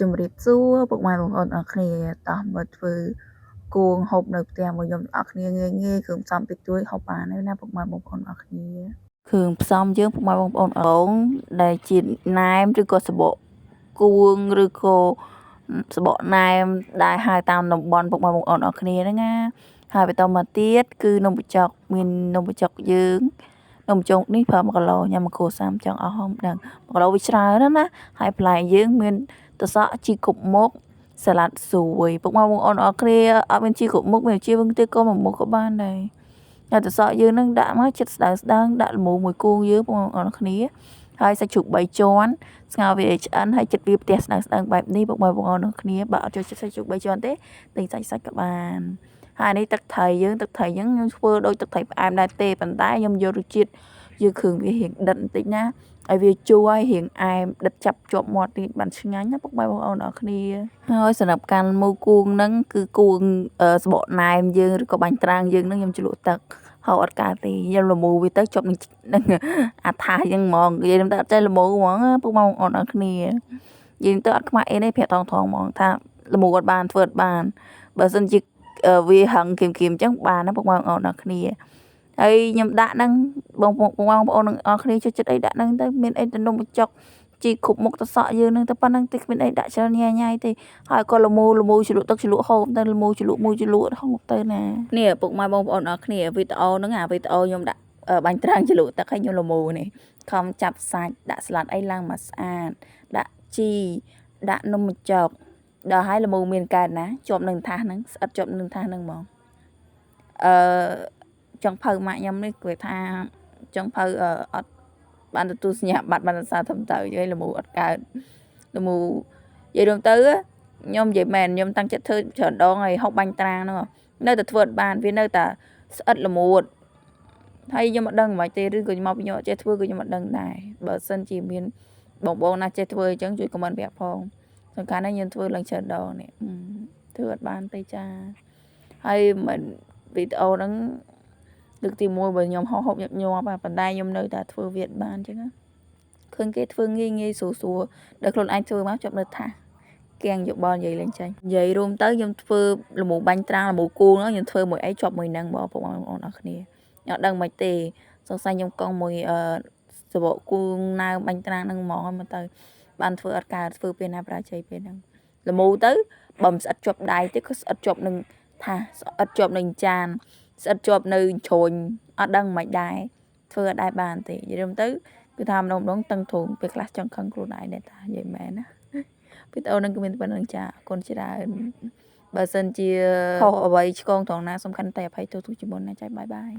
ជំរាបសួរពុកម៉ែបងប្អូនអរគ្នាតោះមកធ្វើគួងហូបនៅផ្ទះមួយខ្ញុំអរគ្នាងាយគ្រឿងផ្សំតិចតួចហូបបានហើយណាពុកម៉ែបងប្អូនអរគ្នាគ្រឿងផ្សំយើងពុកម៉ែបងប្អូនអងដែលជាណែមឬក៏សបកគួងឬក៏សបកណែមដែលហៅតាមតំបន់ពុកម៉ែបងប្អូនអរគ្នាហ្នឹងណាហើយបន្តមកទៀតគឺនំបញ្ចុកមាននំបញ្ចុកយើងនំបញ្ចុកនេះប្រើ1គីឡូញ៉ាំ1គ្រួសារចង់អស់ហមដឹង1គីឡូវាច្រើនណាហើយបន្លែយើងមានតសក់ជីគ្រប់មុខសាឡាត់ស្រួយពុកម៉ែបងប្អូនអរគ្នាអត់មានជីគ្រប់មុខមានជីវឹងទេក៏មួយមុខក៏បានដែរហើយតសក់យើងនឹងដាក់មកចិត្តស្ដើងដាក់ល្មូមួយគូងយើងបងប្អូនអរគ្នាហើយសាច់ជ្រូក3ជាន់ស្ងោរវាឲ្យឆ្អិនហើយចិត្តវាផ្ទះស្ដើងបែបនេះពុកម៉ែបងប្អូនអរគ្នាបើអត់ចូលចិត្តសាច់ជ្រូក3ជាន់ទេទិញសាច់ក៏បានហើយនេះទឹកត្រីយើងខ្ញុំធ្វើដូចទឹកត្រីផ្អែមដែរទេប៉ុន្តែខ្ញុំយករសជាតិយើងគ្រឿងវារៀងដិតបន្តិចណាឲ្យវាជូរឲ្យរៀងអែមដិតចាប់ជាប់មាត់នេះបានឆ្ងាញ់ណាពុកម៉ែបងប្អូនអរគ្នាហើយសម្រាប់ការមូគួងហ្នឹងគឺគួងសបកណែមយើងឬក៏បាញ់ត្រាំងយើងហ្នឹងខ្ញុំជ្រលក់ទឹកហៅអត់កើតទេខ្ញុំលមូវាទៅជាប់នឹងអាថាសហ្នឹងហ្មងនិយាយទៅអត់ចេះលមូហ្មងពុកម៉ែបងប្អូនអរគ្នានិយាយទៅអត់ខ្មាស់អីទេប្រាក់ថងហ្មងថាលមូអត់បានធ្វើអត់បានបើសិនជាវាហឹងគៀមអញ្ចឹងបានណាពុកម៉ែបងប្អូនអរគ្នាហើយខ្ញុំដាក់ហ្នឹងបងប្អូននឹងអរគ្នាចូលចិត្តអីដាក់ហ្នឹងទៅមានអីទៅនំបញ្ចុកជីគ្រប់មុខតសក់យើងហ្នឹងទៅប៉ុណ្្នឹងទេគ្មានអីដាក់ច្រើនញ៉ៃទេហើយក៏លមូជ្រលក់ទឹកជ្រលក់ហូបទៅលមូជ្រលក់ហូបទៅណានេះពុកម៉ែបងប្អូនអរគ្នាវីដេអូហ្នឹងវីដេអូខ្ញុំដាក់បាញ់ត្រាំងជ្រលក់ទឹកឲ្យខ្ញុំលមូនេះខំចាប់សាច់ដាក់ស្លាត់អីឡើងមកស្អាតដាក់ជីដាក់នំបញ្ចុកដល់ហើយលមូមានកើតណាជាប់នឹងថាសហ្នឹងស្អិតជាប់នឹងថាសហ្នឹងហ្មងចង់ភៅម៉ាក់ខ្ញុំនេះគាត់ថាចង់ភៅអត់បានទទួលសញ្ញាបត្របានសរសើរធំទៅហើយលមូអត់កើតលមូនិយាយរួមទៅខ្ញុំនិយាយមែនខ្ញុំតាំងចិត្តធ្វើច្រើនដងហើយហូបបាញ់ត្រាងហ្នឹងនៅតែធ្វើអត់បានវានៅតែស្អិតល្មួតហើយខ្ញុំអត់ដឹងមិនទេឬក៏មកពីខ្ញុំអត់ចេះធ្វើក៏ខ្ញុំអត់ដឹងដែរបើសិនជាមានបងណាចេះធ្វើអញ្ចឹងជួយខមមិនប្រាប់ផងសំខាន់ណាស់ខ្ញុំធ្វើឡើងច្រើនដងនេះធ្វើអត់បានទេចាហើយមិនវីដេអូហ្នឹងលើកទី1បើខ្ញុំហោះញាប់ប៉ុន្តែខ្ញុំនៅតែធ្វើវាបានអញ្ចឹងណាឃើញគេធ្វើងាយស្រួលដល់ខ្លួនឯងធ្វើមកជាប់នៅថាសកៀងយកបលនិយាយលេងចាញ់និយាយរួមទៅខ្ញុំធ្វើលមូបាញ់ត្រាំងលមូគូហ្នឹងខ្ញុំធ្វើមួយអីជាប់មួយហ្នឹងបងប្អូនអរគ្នាខ្ញុំអត់ដឹងមិនទេសង្ស័យខ្ញុំកង់មួយសបកគូងណៅបាញ់ត្រាំងហ្នឹងហ្មងមកទៅបានធ្វើអត់កើតធ្វើពេលណាប្រាជ័យពេលហ្នឹងលមូទៅបើមិនស្អិតជាប់ដៃទេក៏ស្អិតជាប់នឹងថាសស្អិតជាប់នឹងចានស្អិតជាប់នៅជ្រោញអត់ដឹងមិនដែរធ្វើអត់ដែរបានទេនិយាយរួមទៅគឺថាម្ដងតឹងធូងពេលខ្លះចង់ខឹងខ្លួនឯងដែរតានិយាយមែនណាវីដេអូហ្នឹងគឺមានប៉ុណ្្នឹងចាអរគុណច្រើនបើសិនជាខុសអ្វីឆ្គងត្រង់ណាសំខាន់តែអភ័យទោសទុកជាមុនណាចាបាយ